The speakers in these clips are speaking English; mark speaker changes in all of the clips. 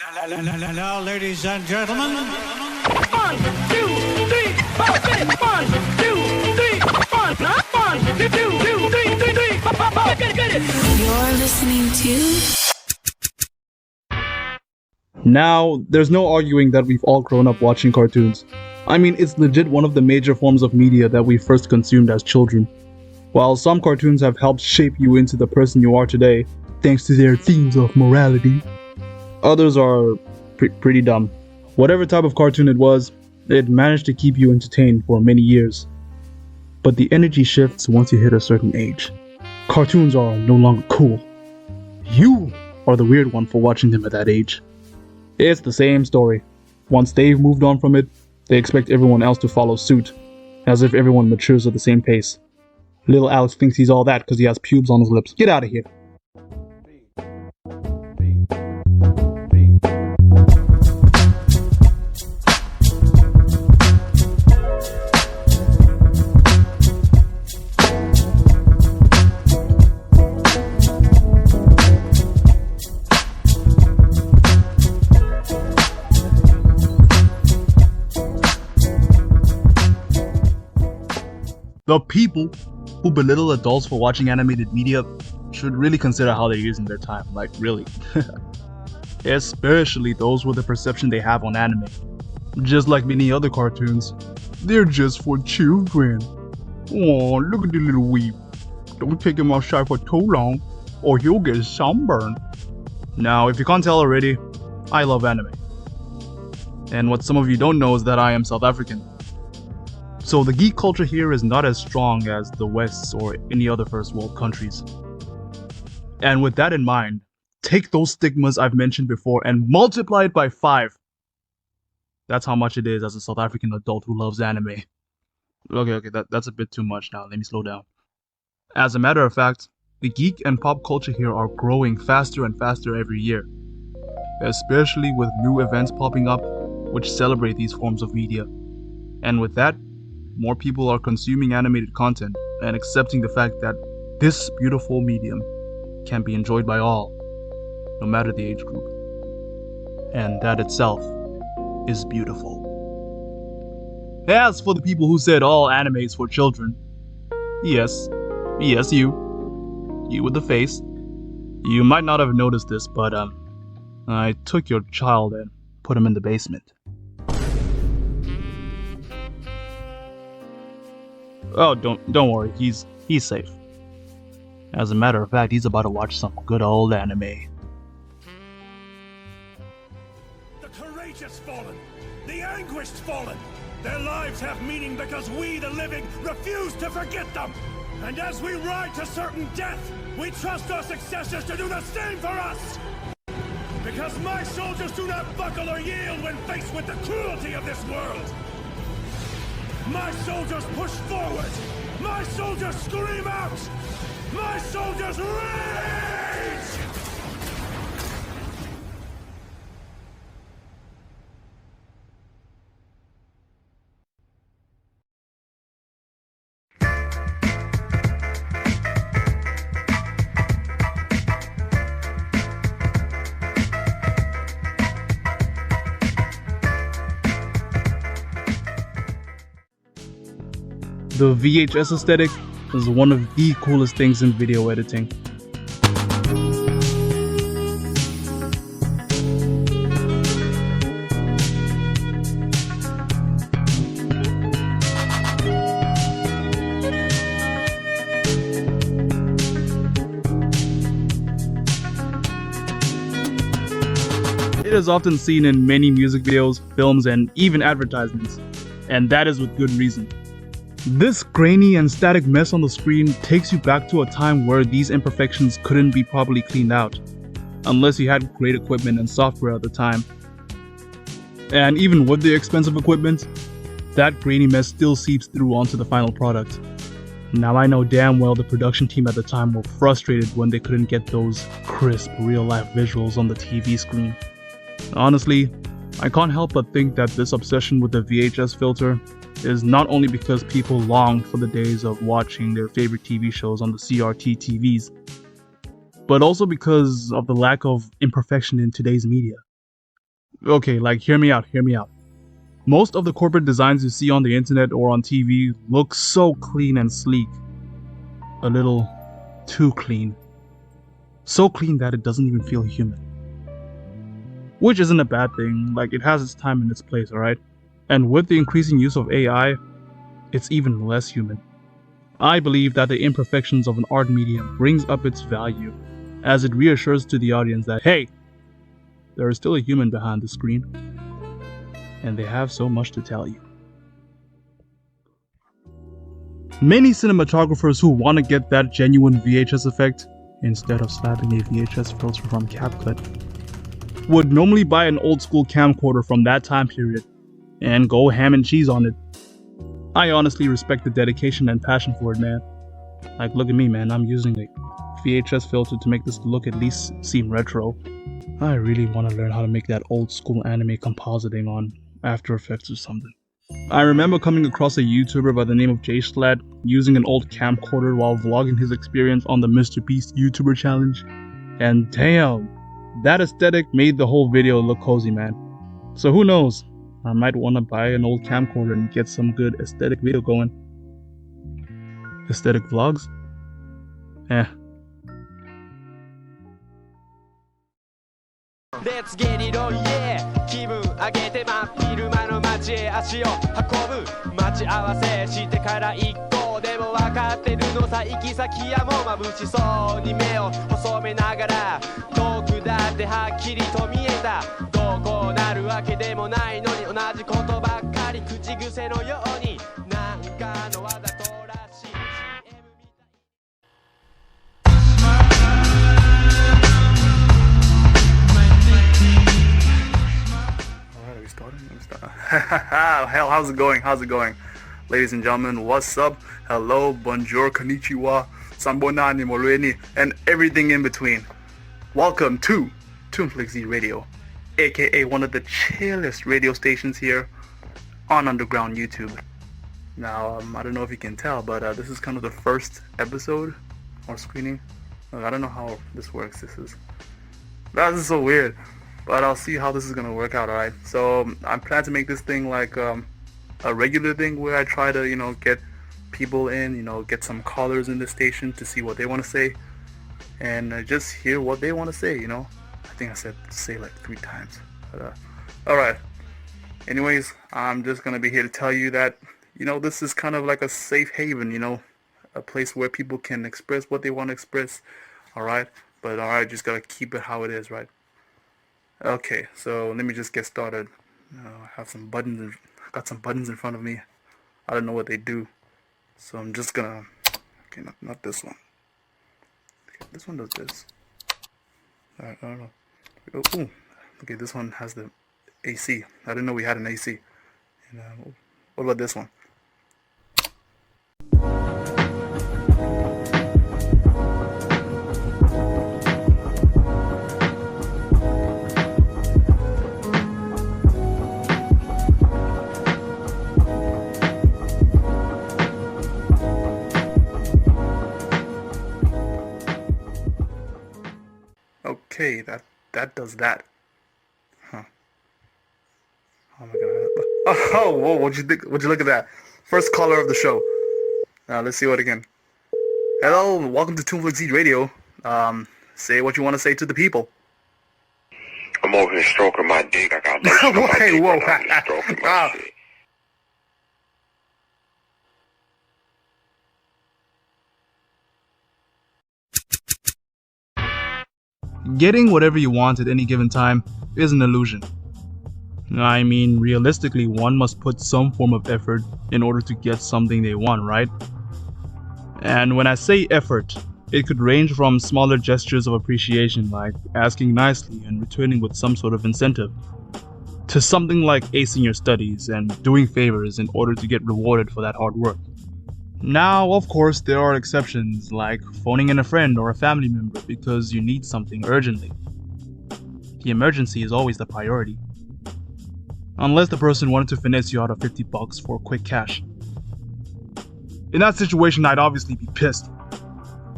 Speaker 1: Now, ladies and gentlemen.
Speaker 2: 1, 2, 3, 4, 6. 1, 2, 3, 1, 2, 3, 4. Get it.
Speaker 3: You're listening to.
Speaker 4: Now, there's no arguing that we've all grown up watching cartoons. I mean, it's legit one of the major forms of media that we first consumed as children. While some cartoons have helped shape you into the person you are today, thanks to their themes of morality, others are pretty dumb. Whatever type of cartoon it was, it managed to keep you entertained for many years. But the energy shifts once you hit a certain age. Cartoons are no longer cool. You are the weird one for watching them at that age. It's the same story. Once they've moved on from it, they expect everyone else to follow suit, as if everyone matures at the same pace. Little Alex thinks he's all that because he has pubes on his lips. Get out of here. The people who belittle adults for watching animated media should really consider how they're using their time, like really. Especially those with the perception they have on anime. Just like many other cartoons, they're just for children. Oh, look at the little weep. Don't take him outside for too long, or he'll get sunburned. Now, if you can't tell already, I love anime. And what some of you don't know is that I am South African. So the geek culture here is not as strong as the West's or any other first world countries. And with that in mind, take those stigmas I've mentioned before and multiply it by 5. That's how much it is as a South African adult who loves anime. Okay, that's a bit too much now, let me slow down. As a matter of fact, the geek and pop culture here are growing faster and faster every year. Especially with new events popping up which celebrate these forms of media. And with that, more people are consuming animated content and accepting the fact that this beautiful medium can be enjoyed by all, no matter the age group. And that itself is beautiful. As for the people who said all anime is for children, yes, you with the face, you might not have noticed this, but I took your child and put him in the basement. Oh, don't worry, he's safe. As a matter of fact, he's about to watch some good old anime.
Speaker 5: The courageous fallen, the anguished fallen. Their lives have meaning because we, the living, refuse to forget them. And as we ride to certain death, we trust our successors to do the same for us. Because my soldiers do not buckle or yield when faced with the cruelty of this world. My soldiers push forward! My soldiers scream out! My soldiers rage!
Speaker 4: The VHS aesthetic is one of the coolest things in video editing. It is often seen in many music videos, films, and even advertisements, and that is with good reason. This grainy and static mess on the screen takes you back to a time where these imperfections couldn't be properly cleaned out, unless you had great equipment and software at the time. And even with the expensive equipment, that grainy mess still seeps through onto the final product. Now I know damn well the production team at the time were frustrated when they couldn't get those crisp real-life visuals on the TV screen. Honestly, I can't help but think that this obsession with the VHS filter is not only because people longed for the days of watching their favorite TV shows on the CRT TVs, but also because of the lack of imperfection in today's media. Okay, like hear me out. Most of the corporate designs you see on the internet or on TV look so clean and sleek. A little too clean. So clean that it doesn't even feel human. Which isn't a bad thing, like it has its time and its place, alright? And with the increasing use of AI, it's even less human. I believe that the imperfections of an art medium brings up its value, as it reassures to the audience that, hey, there is still a human behind the screen, and they have so much to tell you. Many cinematographers who want to get that genuine VHS effect, instead of slapping a VHS filter from CapCut, would normally buy an old school camcorder from that time period and go ham and cheese on it. I honestly respect the dedication and passion for it, man. Like, look at me, man, I'm using a VHS filter to make this look at least seem retro. I really want to learn how to make that old school anime compositing on After Effects or something. I remember coming across a YouTuber by the name of Jasistaken using an old camcorder while vlogging his experience on the Mr. Beast YouTuber challenge, and damn, that aesthetic made the whole video look cozy, man. So who knows, I might want to buy an old camcorder and get some good aesthetic video going. Aesthetic vlogs?
Speaker 1: Let's get it on, yeah! 気分上げて真っ昼間の街へ足を運ぶ待ち合わせしてから一行でも分かってるのさ行き先やも眩しそうに目を細めながら遠くだってはっきりと見えたどうこうなるわけでもないのに同じことばっかり口癖のようになんかのわざとらしい CM みたい
Speaker 3: Alright, are we starting? Hell, how's it going? Ladies and gentlemen, what's up? Hello, bonjour, konnichiwa, sambonani, morueni, and everything in between. Welcome to Toonflick Z Radio, aka one of the chillest radio stations here on underground YouTube. Now, I don't know if you can tell, but this is kind of the first episode or screening. I don't know how this works. This is so weird. But I'll see how this is gonna work out, alright? So I'm planning to make this thing like a regular thing where I try to, get people in, get some callers in the station to see what they want to say, and just hear what they want to say, I think I said say like 3 times. But, alright. Anyways, I'm just gonna be here to tell you that, this is kind of like a safe haven, a place where people can express what they want to express, alright? But alright, just gotta keep it how it is, right? Okay, so let me just get started. I have some buttons. Got some buttons in front of me. I don't know what they do, so I'm just gonna. Okay, not this one. Okay, this one does this. I don't know. Oh, ooh. Okay, this one has the AC. I didn't know we had an AC. And what about this one? Okay, that does that. Huh. Oh my god. Oh, whoa, what'd you think? What'd you look at that? First caller of the show. Now let's see what again. Hello, welcome to Toonflick Z Radio. Say what you want to say to the people.
Speaker 6: I'm over here stroking my dick. I got lotion on my dick,
Speaker 3: whoa.
Speaker 6: but I'm just stroking my shit.
Speaker 4: Getting whatever you want at any given time is an illusion. I mean, realistically, one must put some form of effort in order to get something they want, right? And when I say effort, it could range from smaller gestures of appreciation like asking nicely and returning with some sort of incentive, to something like acing your studies and doing favors in order to get rewarded for that hard work. Now, of course, there are exceptions, like phoning in a friend or a family member because you need something urgently. The emergency is always the priority. Unless the person wanted to finesse you out of $50 for quick cash. In that situation, I'd obviously be pissed.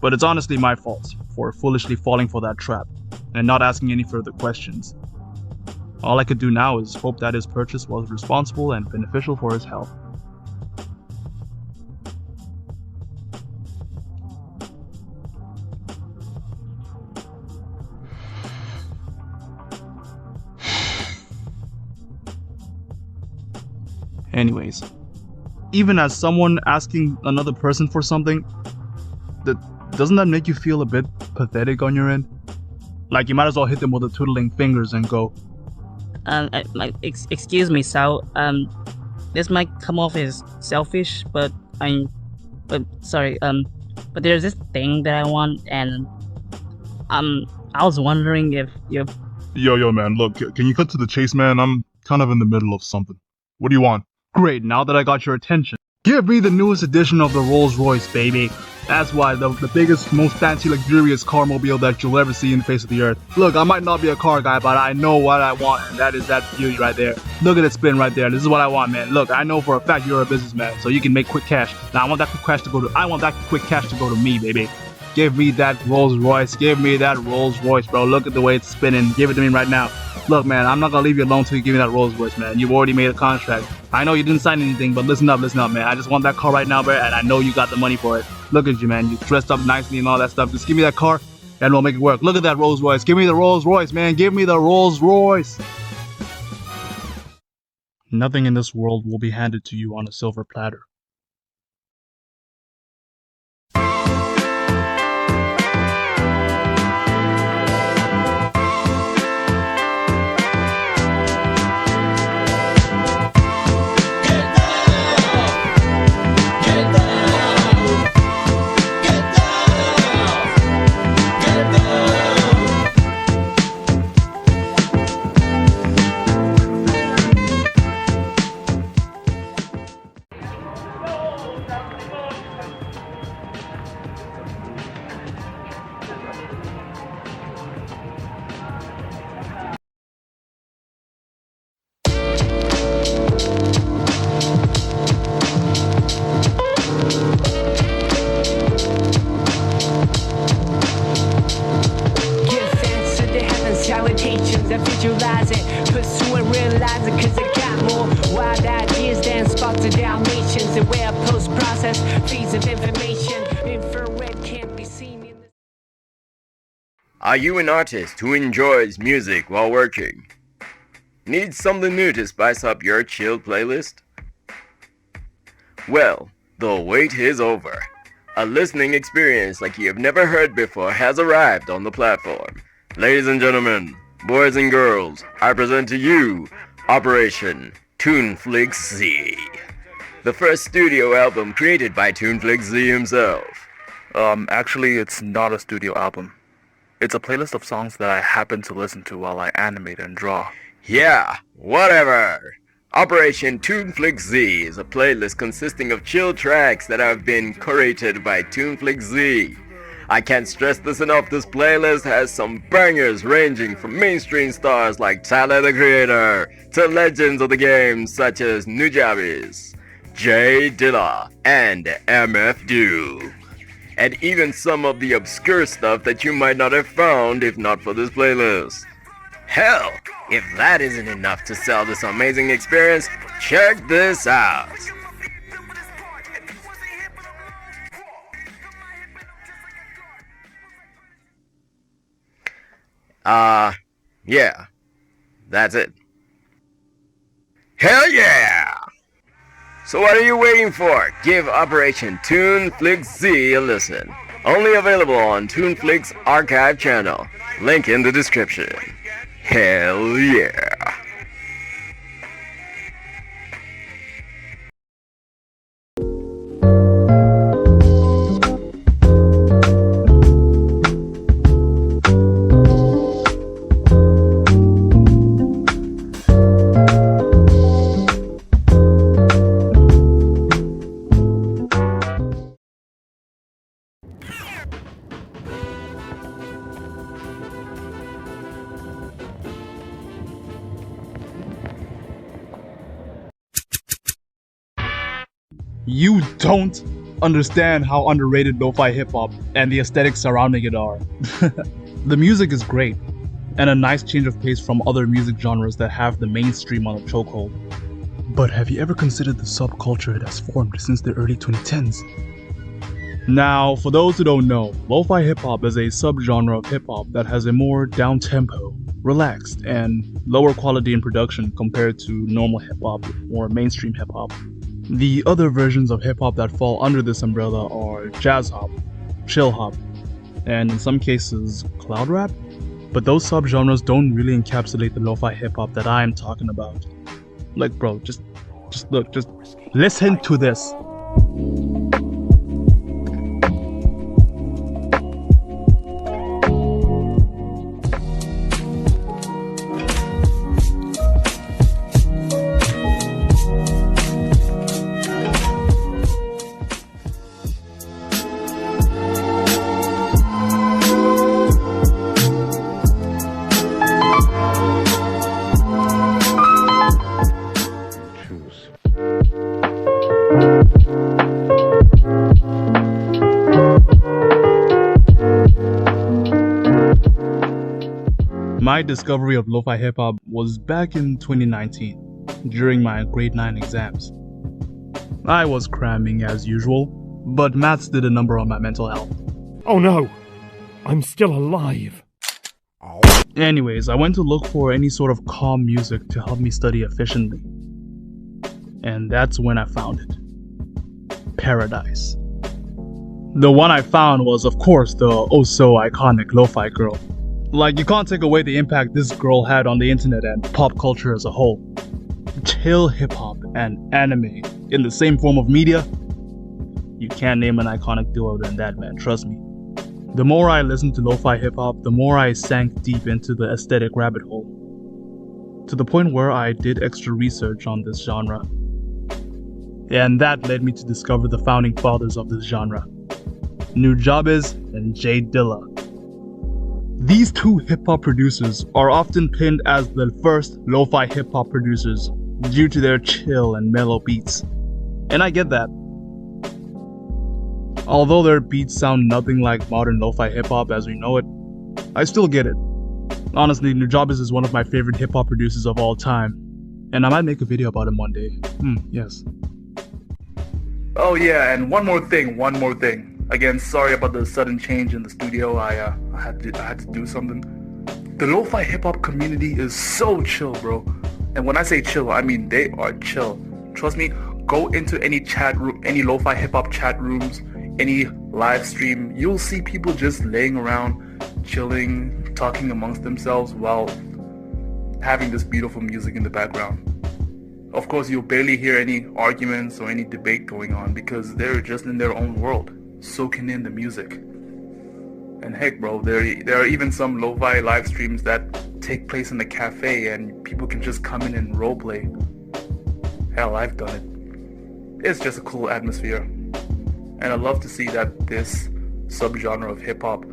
Speaker 4: But it's honestly my fault for foolishly falling for that trap and not asking any further questions. All I could do now is hope that his purchase was responsible and beneficial for his health. Anyways, even as someone asking another person for something, doesn't that make you feel a bit pathetic on your end? Like you might as well hit them with the twiddling fingers and go,
Speaker 7: excuse me, Sal. This might come off as selfish, but sorry. But there's this thing that I want, and I was wondering if you.
Speaker 8: Yo, man, look, can you cut to the chase, man? I'm kind of in the middle of something. What do you want?
Speaker 4: Great, now that I got your attention. Give me the newest edition of the Rolls Royce, baby. That's why the biggest, most fancy, luxurious car mobile that you'll ever see in the face of the earth. Look, I might not be a car guy, but I know what I want, and that is that beauty right there. Look at it spin right there. This is what I want, man. Look, I know for a fact you're a businessman, so you can make quick cash. Now I want that quick cash to go to me, baby. Give me that Rolls Royce. Give me that Rolls Royce, bro. Look at the way it's spinning. Give it to me right now. Look, man, I'm not gonna leave you alone till you give me that Rolls Royce, man. You've already made a contract. I know you didn't sign anything, but listen up, man. I just want that car right now, bro, and I know you got the money for it. Look at you, man. You dressed up nicely and all that stuff. Just give me that car, and we'll make it work. Look at that Rolls Royce. Give me the Rolls Royce, man. Give me the Rolls Royce. Nothing in this world will be handed to you on a silver platter.
Speaker 9: Salutations, I visualize it, pursue and realize it, cause I got more wild ideas than spots of Dalmatians, and where post-process feeds of information, infrared can't be seen in the...
Speaker 10: Are you an artist who enjoys music while working? Need something new to spice up your chill playlist? Well, the wait is over. A listening experience like you have never heard before has arrived on the platform. Ladies and gentlemen, boys and girls, I present to you Operation ToonFlixZ Z, the first studio album created by Toonflick Z himself.
Speaker 3: Actually, it's not a studio album. It's a playlist of songs that I happen to listen to while I animate and draw.
Speaker 10: Yeah, whatever. Operation ToonFlixZ Z is a playlist consisting of chill tracks that have been curated by Toonflick Z. I can't stress this enough, this playlist has some bangers ranging from mainstream stars like Tyler the Creator to legends of the game such as Nujabes, J Dilla, and MF Doom. And even some of the obscure stuff that you might not have found if not for this playlist. Hell, if that isn't enough to sell this amazing experience, check this out. Yeah, that's it. Hell yeah! So what are you waiting for? Give Operation ToonFlixZ Z a listen. Only available on Toonflick's archive channel. Link in the description. Hell yeah!
Speaker 4: You don't understand how underrated lo-fi hip-hop and the aesthetics surrounding it are. The music is great. and a nice change of pace from other music genres that have the mainstream on a chokehold. But have you ever considered the subculture it has formed since the early 2010s? Now, for those who don't know, lo-fi hip-hop is a subgenre of hip-hop that has a more down-tempo, relaxed, and lower quality in production compared to normal hip-hop or mainstream hip-hop. The other versions of hip-hop that fall under this umbrella are jazz hop, chill hop, and in some cases, cloud rap? But those subgenres don't really encapsulate the lo-fi hip-hop that I am talking about. Like, bro, just listen to this. My discovery of lo-fi hip-hop was back in 2019, during my grade 9 exams. I was cramming as usual, but maths did a number on my mental health.
Speaker 5: Oh no! I'm still alive!
Speaker 4: Anyways, I went to look for any sort of calm music to help me study efficiently. And that's when I found it. Paradise. The one I found was, of course, the oh-so-iconic lo-fi girl. Like, you can't take away the impact this girl had on the internet and pop culture as a whole. Chill hip-hop and anime in the same form of media? You can't name an iconic duo than that, man, trust me. The more I listened to lo-fi hip-hop, the more I sank deep into the aesthetic rabbit hole. To the point where I did extra research on this genre. And that led me to discover the founding fathers of this genre. Nujabes and J Dilla. These two hip-hop producers are often pinned as the first lo-fi hip-hop producers due to their chill and mellow beats. And I get that. Although their beats sound nothing like modern lo-fi hip-hop as we know it, I still get it. Honestly, Nujabes is one of my favorite hip-hop producers of all time, and I might make a video about him one day. Yes.
Speaker 3: Oh yeah, and one more thing. Again, sorry about the sudden change in the studio. I had to do something. The lo-fi hip-hop community is so chill, bro. And when I say chill, I mean they are chill. Trust me, go into any chat room, any lo-fi hip-hop chat rooms, any live stream, you'll see people just laying around, chilling, talking amongst themselves while having this beautiful music in the background. Of course, you'll barely hear any arguments or any debate going on because they're just in their own world, soaking in the music. And heck, bro, there are even some lo-fi live streams that take place in a cafe and people can just come in and roleplay. Hell, I've done it. It's just a cool atmosphere. And I love to see that this subgenre of hip-hop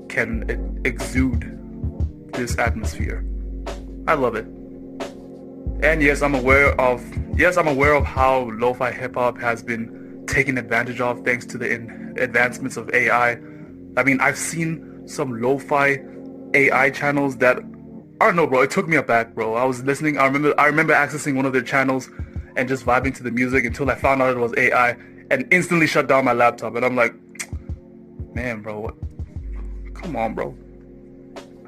Speaker 3: can exude this atmosphere. I love it. And yes, I'm aware of how lo-fi hip-hop has been taken advantage of thanks to the advancements of AI. I mean, I've seen some lo-fi AI channels that, I don't know, bro, it took me aback, bro. I was listening, I remember accessing one of their channels and just vibing to the music until I found out it was AI and instantly shut down my laptop. And I'm like, man, bro, what? Come on, bro.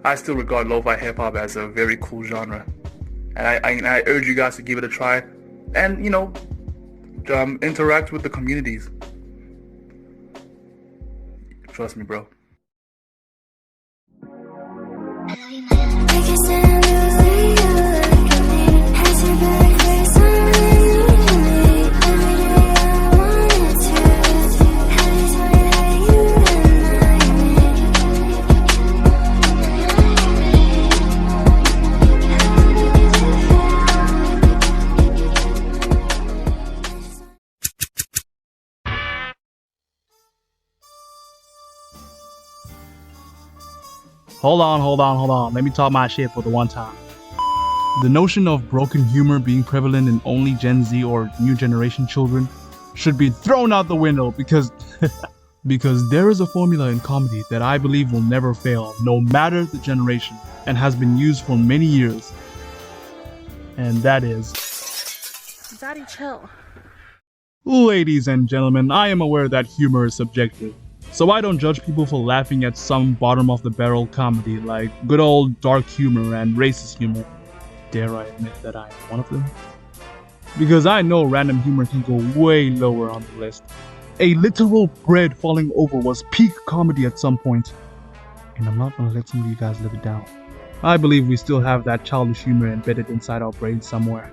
Speaker 3: I still regard lo-fi hip-hop as a very cool genre. And I urge you guys to give it a try and, you know, interact with the communities. Trust me, bro.
Speaker 4: Hold on. Let me talk my shit for the one time. The notion of broken humor being prevalent in only Gen Z or new generation children should be thrown out the window because there is a formula in comedy that I believe will never fail, no matter the generation. and has been used for many years. And that is...
Speaker 11: Daddy, chill.
Speaker 4: Ladies and gentlemen, I am aware that humor is subjective, so I don't judge people for laughing at some bottom-of-the-barrel comedy like good old dark humor and racist humor. Dare I admit that I am one of them? Because I know random humor can go way lower on the list. A literal bread falling over was peak comedy at some point, and I'm not gonna let some of you guys live it down. I believe we still have that childish humor embedded inside our brains somewhere,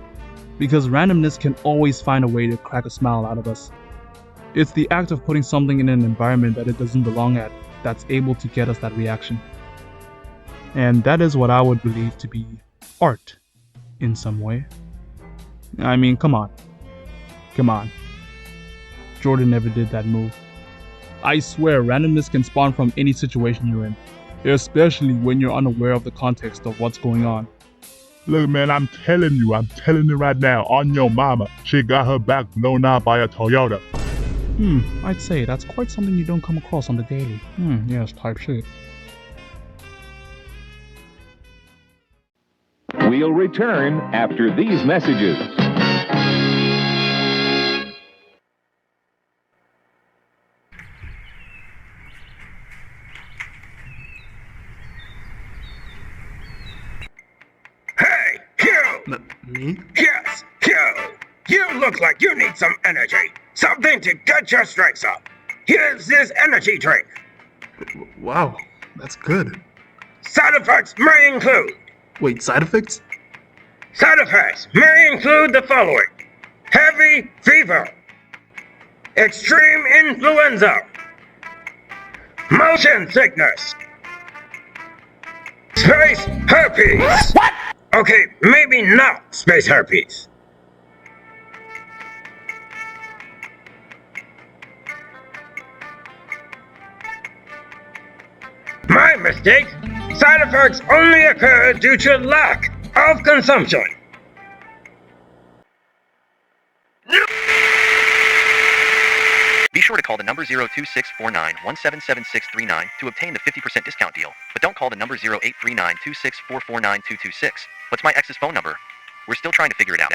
Speaker 4: because randomness can always find a way to crack a smile out of us. It's the act of putting something in an environment that it doesn't belong at that's able to get us that reaction. And that is what I would believe to be art, in some way. I mean, come on. Come on. Jordan never did that move. I swear, randomness can spawn from any situation you're in, especially when you're unaware of the context of what's going on.
Speaker 8: Look, man, I'm telling you right now, on your mama, she got her back blown out by a Toyota.
Speaker 4: I'd say that's quite something you don't come across on the daily. Yes, type shit.
Speaker 12: We'll return after these messages.
Speaker 13: Hey, Q!
Speaker 4: Me?
Speaker 13: Yes, Q! You look like you need some energy. Something to get your strength up. Here's this energy drink.
Speaker 4: Wow, that's good.
Speaker 13: Side effects may include...
Speaker 4: Wait, side effects?
Speaker 13: Side effects may include the following. Heavy fever. Extreme influenza. Motion sickness. Space herpes. What? Okay, maybe not space herpes. My mistake. Side effects only occur due to lack of consumption.
Speaker 14: Be sure to call the number 02649177639 to obtain the 50% discount deal. But don't call the number 083926449226. What's my ex's phone number? We're still trying to figure it out.